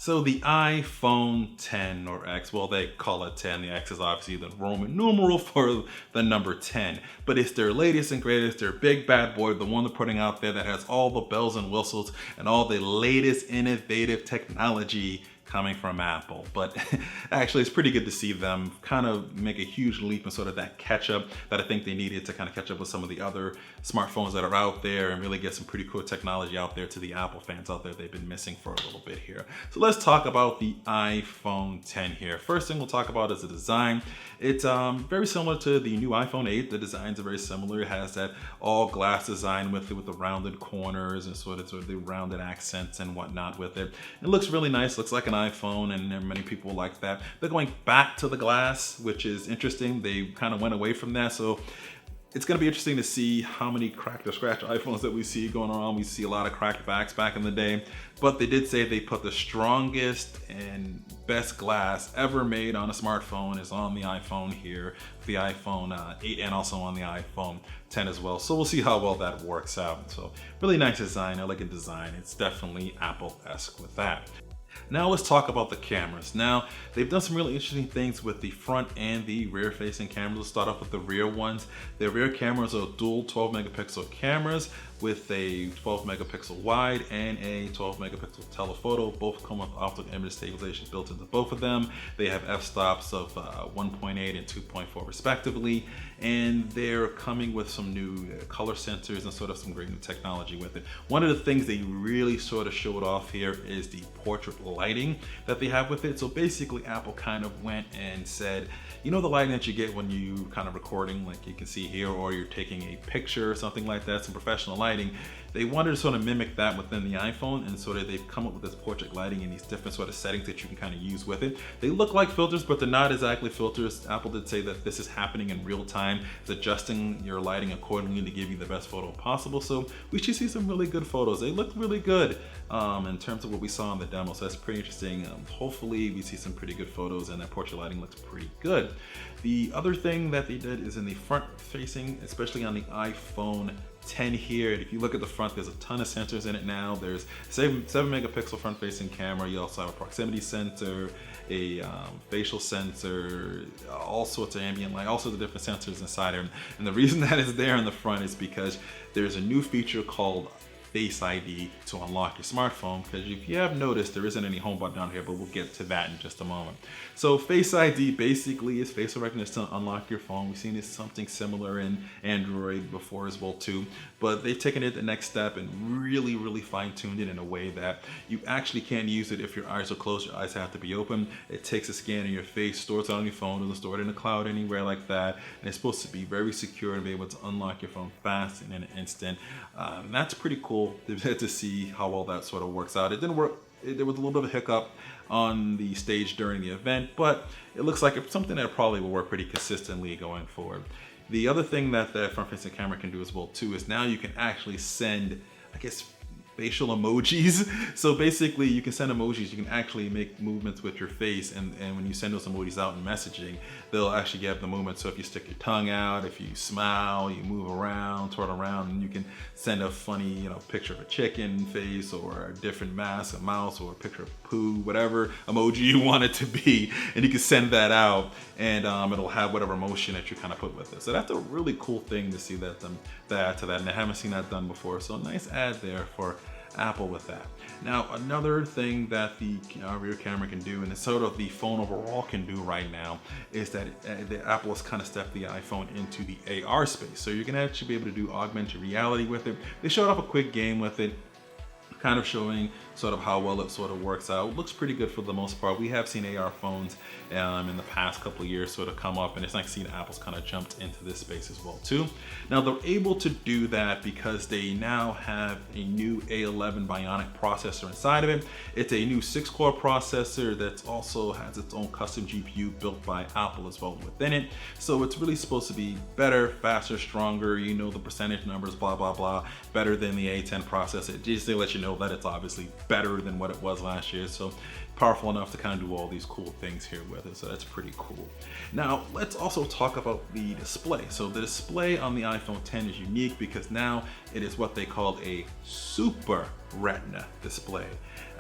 So the iPhone 10 or X, well, they call it 10. The X is obviously the Roman numeral for the number 10. But it's their latest and greatest, their big bad boy, the one they're putting out there that has all the bells and whistles and all the latest innovative technology coming from Apple. But actually, it's pretty good to see them kind of make a huge leap in sort of that catch up that I think they needed to kind of catch up with some of the other smartphones that are out there and really get some pretty cool technology out there to the Apple fans out there they've been missing for a little bit here. So let's talk about the iPhone 10 here. First thing we'll talk about is the design. It's very similar to the new iPhone 8. The designs are very similar. It has that all glass design with it, with the rounded corners and sort of the rounded accents and whatnot with it. It looks really nice. Looks like an iPhone, and many people like that. They're going back to the glass, which is interesting. They kind of went away from that, so it's going to be interesting to see how many cracked or scratched iPhones that we see going around. We see a lot of cracked backs back in the day, but they did say they put the strongest and best glass ever made on a smartphone is on the iPhone here, the iPhone 8 and also on the iPhone 10 as well. So we'll see how well that works out. So really nice design, elegant design. It's definitely Apple-esque with that. Now let's talk about the cameras. Now, they've done some really interesting things with the front and the rear facing cameras. Let's start off with the rear ones. The rear cameras are dual 12 megapixel cameras with a 12 megapixel wide and a 12 megapixel telephoto. Both come with optical image stabilization built into both of them. They have f-stops of 1.8 and 2.4 respectively, and they're coming with some new color sensors and sort of some great new technology with it. One of the things they really sort of showed off here is the portrait lighting that they have with it. So basically Apple kind of went and said, you know, the lighting that you get when you kind of recording, like you can see here, or you're taking a picture or something like that, some professional lighting. They wanted to sort of mimic that within the iPhone, and sort of they've come up with this portrait lighting in these different sort of settings that you can kind of use with it. They look like filters, but they're not exactly filters. Apple did say that this is happening in real time. It's adjusting your lighting accordingly to give you the best photo possible. So we should see some really good photos. They look really good in terms of what we saw in the demo. So that's pretty interesting. Hopefully we see some pretty good photos, and that portrait lighting looks pretty good. The other thing that they did is in the front facing, especially on the iPhone 10 here. If you look at the front, there's a ton of sensors in it now. There's 7 megapixel front facing camera. You also have a proximity sensor, a facial sensor, all sorts of ambient light, all sorts of different sensors inside there. And the reason that is there in the front is because there's a new feature called FaceID to unlock your smartphone, because if you have noticed, there isn't any home button down here, but we'll get to that in just a moment. So FaceID basically is facial recognition to unlock your phone. We've seen something similar in Android before as well too, but they've taken it the next step and really fine-tuned it in a way that you actually can't use it if your eyes are closed. Your eyes have to be open. It takes a scan of your face, stores it on your phone, doesn't store it in the cloud anywhere like that, and it's supposed to be very secure and be able to unlock your phone fast and in an instant. That's pretty cool to see how well that sort of works out. It didn't work. There was a little bit of a hiccup on the stage during the event, but it looks like it's something that probably will work pretty consistently going forward. The other thing that the front-facing camera can do as well too is now you can actually send, I guess, facial emojis. So basically you can send emojis, you can actually make movements with your face, and when you send those emojis out in messaging, they'll actually get the movement. So if you stick your tongue out, if you smile, you move around, twirl around, and you can send a funny, you know, picture of a chicken face or a different mask, a mouse, or a picture of poo, whatever emoji you want it to be, and you can send that out, and it'll have whatever emotion that you kind of put with it. So that's a really cool thing to see that add to that, and I haven't seen that done before. So nice add there for Apple with that. Now, another thing that the rear camera can do, and it's sort of the phone overall can do right now, is that Apple has kind of stepped the iPhone into the AR space. So you're gonna actually be able to do augmented reality with it. They showed off a quick game with it, kind of showing sort of how well it sort of works out. It looks pretty good for the most part. We have seen AR phones in the past couple of years sort of come up, and it's nice seeing Apple's kind of jumped into this space as well too. Now they're able to do that because they now have a new A11 Bionic processor inside of it. It's a new 6-core processor that also has its own custom GPU built by Apple as well within it. So it's really supposed to be better, faster, stronger, you know the percentage numbers, blah, blah, blah, better than the A10 processor. Just to let you know general that it's obviously better than what it was last year. So powerful enough to kind of do all these cool things here with it. So that's pretty cool. Now let's also talk about the display. So the display on the iPhone X is unique because now it is what they call a Super Retina display.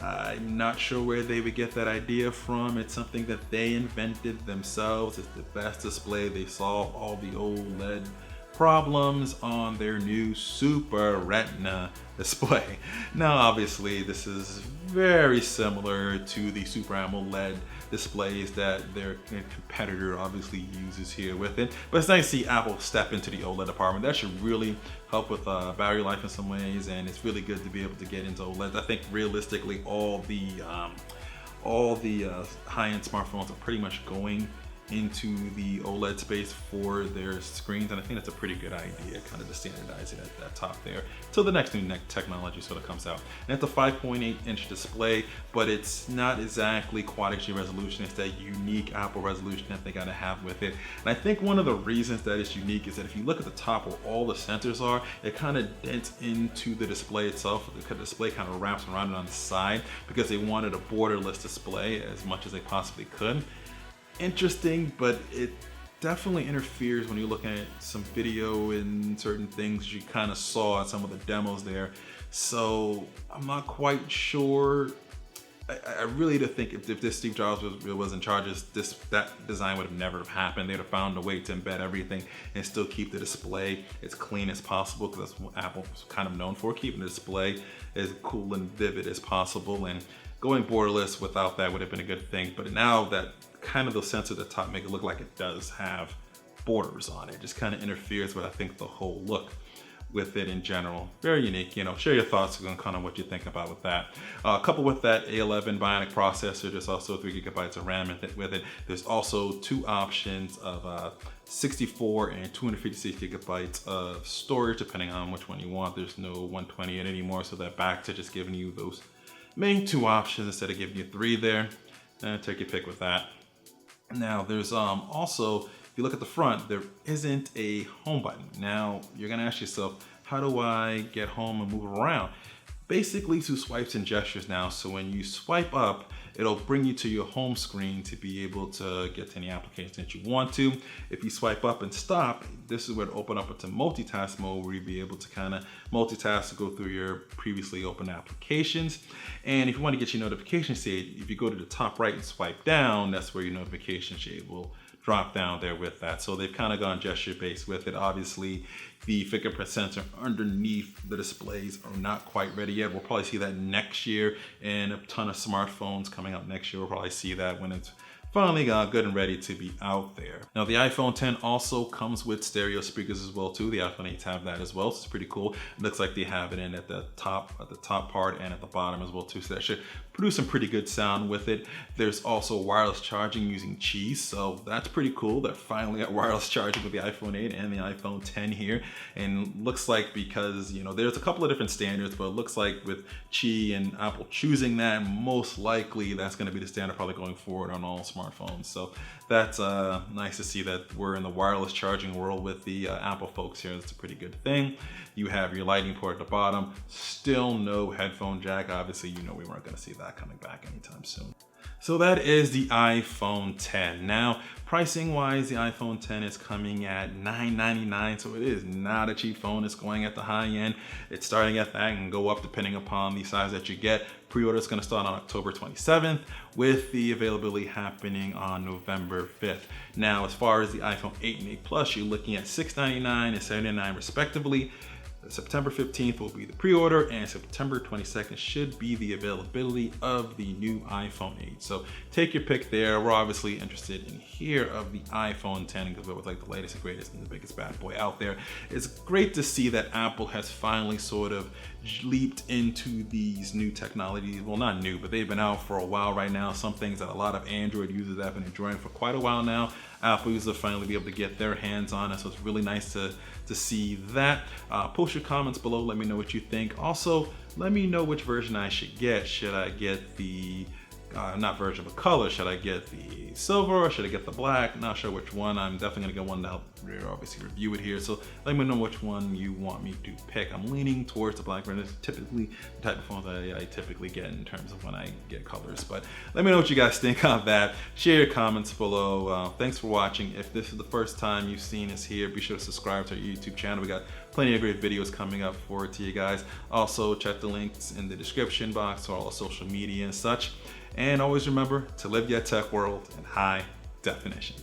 I'm not sure where they would get that idea from. It's something that they invented themselves. It's the best display. They solve all the OLED problems on their new Super Retina display. Now obviously this is very similar to the Super AMOLED displays that their competitor obviously uses here with it, but it's nice to see Apple step into the OLED department. That should really help with battery life in some ways, and it's really good to be able to get into OLED. I think realistically all the high-end smartphones are pretty much going into the OLED space for their screens, and I think that's a pretty good idea, kind of to standardize it at that top there till the next new technology sort of comes out. And it's a 5.8-inch display, but it's not exactly Quad HD resolution. It's that unique Apple resolution that they gotta have with it. And I think one of the reasons that it's unique is that if you look at the top where all the sensors are, it kind of dents into the display itself. The display kind of wraps around it on the side because they wanted a borderless display as much as they possibly could. Interesting, but it definitely interferes when you're looking at some video and certain things you kind of saw in some of the demos there. So I'm not quite sure. I really do think if this Steve Jobs was in charge, that design would have never have happened. They'd have found a way to embed everything and still keep the display as clean as possible, because that's what Apple's kind of known for, keeping the display as cool and vivid as possible. And going borderless without that would have been a good thing. But now that kind of the sensor at the top make it look like it does have borders on it, just kind of interferes with, I think, the whole look with it in general. Very unique. You know, share your thoughts on kind of what you think about with that. Coupled with that A11 Bionic processor, there's also 3 GB of RAM with it. There's also 2 options of 64 and 256 GB of storage, depending on which one you want. There's no 128 anymore, so they're back to just giving you those main 2 options instead of giving you 3 there. Take your pick with that. Now there's also, if you look at the front, there isn't a home button. Now you're gonna ask yourself, how do I get home and move around? Basically 2 swipes and gestures now. So when you swipe up, it'll bring you to your home screen to be able to get to any application that you want to. If you swipe up and stop, this is where it'll open up into multitask mode, where you'll be able to kind of multitask to go through your previously open applications. And if you want to get your notification saved, if you go to the top right and swipe down, that's where your notification shade will drop down there with that. So they've kind of gone gesture based with it. Obviously, the fingerprint sensor underneath the displays are not quite ready yet. We'll probably see that next year, and a ton of smartphones coming out next year. We'll probably see that when it's finally good and ready to be out there. Now the iPhone X also comes with stereo speakers as well too. The iPhone 8s have that as well, so it's pretty cool. It looks like they have it in at the top part and at the bottom as well too, so that should produce some pretty good sound with it. There's also wireless charging using Qi, so that's pretty cool. They're finally at wireless charging with the iPhone 8 and the iPhone X here, and looks like, because you know there's a couple of different standards, but it looks like with Qi and Apple choosing that, most likely that's going to be the standard probably going forward on all smartphones. So that's nice to see that we're in the wireless charging world with the Apple folks here. That's a pretty good thing. You have your lightning port at the bottom. Still no headphone jack. Obviously, you know we weren't going to see that coming back anytime soon. So that is the iPhone X. Now, pricing wise, the iPhone X is coming at $999, so it is not a cheap phone. It's going at the high end. It's starting at that and go up depending upon the size that you get. Pre-order is going to start on October 27th, with the availability happening on November 5th. Now, as far as the iPhone 8 and 8 Plus, you're looking at $699 and $799 respectively. September 15th will be the pre-order, and September 22nd should be the availability of the new iPhone 8. So take your pick there. We're obviously interested in here of the iPhone X because it was like the latest and greatest and the biggest bad boy out there. It's great to see that Apple has finally sort of leaped into these new technologies. Well, not new, but they've been out for a while right now. Some things that a lot of Android users have been enjoying for quite a while now. Apple users will finally be able to get their hands on it, so it's really nice to see that. Post your comments below, let me know what you think. Also, let me know which version I should get. Should I get the, not version, but color? Should I get the silver or should I get the black? Not sure which one. I'm definitely gonna get one to help obviously review it here. So let me know which one you want me to pick. I'm leaning towards the black red. It's typically the type of phones I typically get in terms of when I get colors. But let me know what you guys think of that. Share your comments below. Thanks for watching. If this is the first time you've seen us here, be sure to subscribe to our YouTube channel. We got plenty of great videos coming up forward to you guys. Also, check the links in the description box for all the social media and such. And always remember to live your tech world in high definition.